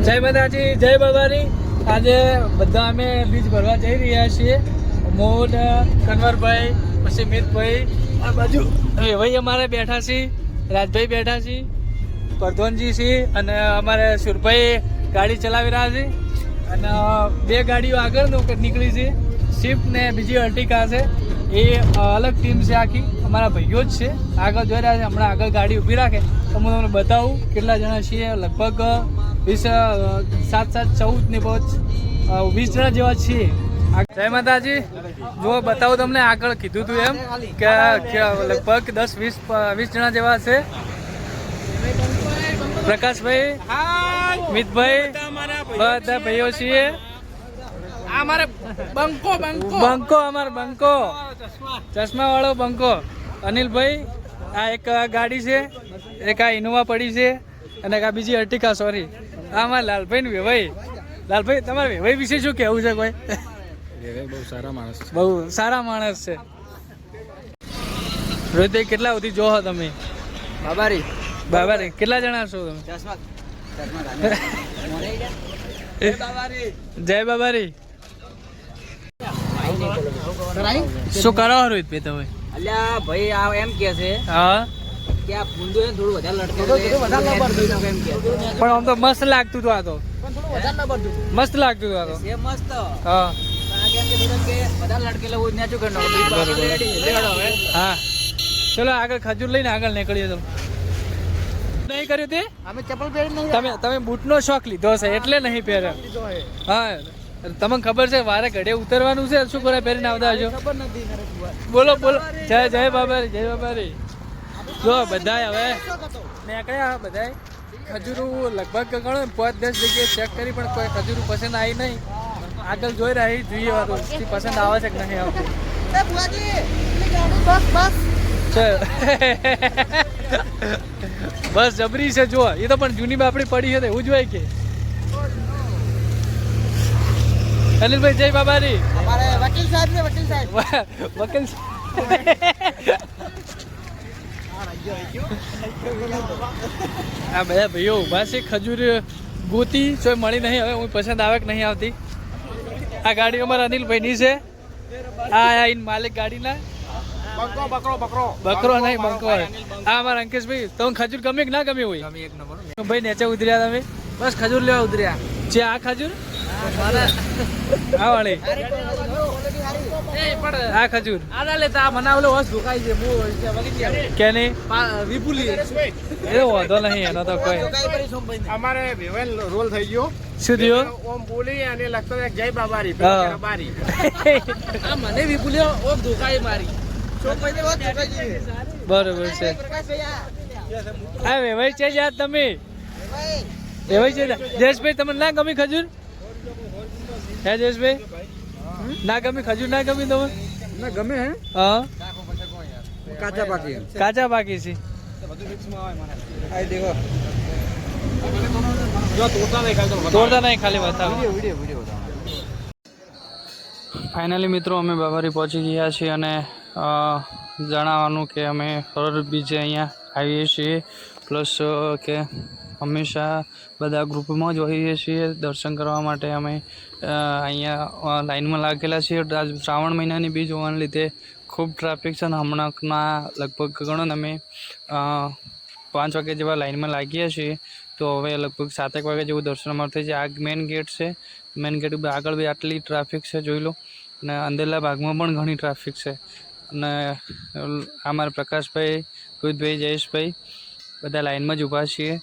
જય માતાજી, જય બાબારી. આજે બધા અમે બીજ ભરવા જઈ રહ્યા છીએ. મોહન, કનવરભાઈ, પછી મિતભાઈ, આ બાજુ ભાઈ અમારે બેઠા છીએ, રાજભાઈ બેઠા છીએ, પ્રધ્વનજી છીએ અને અમારે સુરભાઈ ગાડી ચલાવી રહ્યા છે. અને બે ગાડીઓ આગળ નીકળી છે, સ્વિફ્ટ ને બીજી અર્ટિકા છે. એ અલગ ટીમ છે, આખી અમારા ભાઈઓ જ છે. આગળ જોઈ રહ્યા છે, હમણાં આગળ ગાડી ઊભી રાખે તો હું તમને બતાવું કેટલા જણા છીએ. લગભગ 7-7-14 ને 20 જણા જેવા છીએ. જય માતાજી. જો બતાવું તમને, આગળ કીધું હતું એમ કે લગભગ 10-20 જણા જેવા છે. પ્રકાશભાઈ, મિતભાઈ, બધા ભાઈઓ છીએ. અમારે બંકો અમારે બંકો ચશ્મા વાળો બંકો. અનિલભાઈ, આ એક ગાડી છે, એક આ ઇનોવા પડી છે અને એક આ બીજી અર્ટિકા. સોરી, આ અમારા લાલભાઈ ને વેવાઈ. લાલભાઈ, તમારે વેવાઈ વિશે શું કહેવું છે? કોઈ બહુ સારા માણસ છે, બહુ સારા માણસ છે. રોહિતભાઈ, કેટલા સુધી જો તમે? બાબારી કેટલા જણા છો તમે? જય બાબારી. શું કરો રોહિતભાઈ તમે? અલ્યા ભાઈ, આ એમ કે છે હા કે આ ફૂંદો છે થોડું વધારે લટકે એમ કે. પણ આમ તો મસ્ત લાગતું હતું. આ તો મસ્ત લાગતું હતું. આ તો એ મસ્ત. હા, વધારે લટકેલા હોય નેચું કરનો. હા, ચલો આગળ ખજૂર લઈને આગળ નીકળીએ. તો નહીં કર્યું તે? અમે ચપ્પલ પહેરી નહીં. તમે બૂટનો શોખ લીધો છે એટલે નહીં પહેર્યો. હા, તમને ખબર છે વારે ઘડે ઉતરવાનું છે. શું કરે પહેરીને આવતા હજો? ખબર નથી. બોલો બોલો. જય જય બાબારી, જય બાબારી. જો બધાય હવે નીકળ્યા. બધાય ખજૂરું લગભગ ગણો 5-10 જગ્યાએ ચેક કરી, પણ કોઈ ખજૂરું પસંદ આવી નહીં. આગળ જોઈ રહી જોઈએ વાતો પસંદ આવે છે કે નહીં આવતી. બસ જબરી છે. જો એ તો પણ જૂની બાપડી પડી છે, એવું જ હોય કે. અનિલભાઈ, જય બાબારી. વકીલ સાહેબ ને વકીલ સાહેબ વકીલ આ બધા ભાઈઓ ઉભા છે. ખજૂર ગોતી કોઈ મળી નહીં. હવે હું પસંદ આવે કે નહીં આવતી. આ ગાડી અમારા અનિલભાઈની છે. આ માલિક ગાડીના બકરો નહીં, બંકો. આ અમારા અંકેશભાઈ. તમને ખજૂર ગમે કે ના ગમે હોય? ભાઈ નીચે ઉતર્યા તમે? બસ ખજૂર લેવા ઉતર્યા છે. આ ખજૂર આ વાળી, આ ખજૂર આના લેતા મનાવલો હોસ ધોકાઈ છે. કે નહીં? વિપુલી એ વાંધો નહીં એનો તો કોઈ. અમારે વેવેલ રોલ થઈ ગયો. શું થયો? ઓમ બોલી અને લખતો જય બાબારી. હા. બારી આ મને વિપુલી ઓમ ધોકાઈ મારી. બરોબર છે. આ વેવાઈ છે યાદ તમે? વેવાઈ છે. જયેશભાઈ, તમને ના ગમી ખજૂર? હે જયેશભાઈ, ના ગમી ખજૂર? ના ગમી તમે? ના ગમે હે. હા, કાચા પાકી કાચા પાકી છે. આઈ દેખો. તોડતા નહીં, ખાલી બતાવો. ફાઇનલી મિત્રો, અમે બાબારી પહોંચી ગયા છીએ અને જણાવવાનું કે અમે હર બીજે અહીંયા આવીએ છીએ. પ્લસ કે હંમેશા બધા ગ્રુપમાં જ હોઈએ છીએ દર્શન કરવા માટે. અમે અહીંયા લાઈનમાં લાગેલા છીએ. આજ શ્રાવણ મહિનાની બીજ હોવાને લીધે ખૂબ ટ્રાફિક છે. અને હમણાંના લગભગ ગણો ને અમે 5 વાગે જેવા લાઈનમાં લાગીએ છીએ. તો હવે લગભગ 7 વાગે જેવું દર્શન અમારું થઈ જાય. આ મેઇન ગેટ છે. મેઇન ગેટ આગળ બી આટલી ટ્રાફિક છે, જોઈ લો. અને અંદરના ભાગમાં પણ ઘણી ટ્રાફિક છે. અને અમારા પ્રકાશભાઈ, રોહિતભાઈ, જયેશભાઈ બધા લાઈનમાં જ ઊભા છીએ.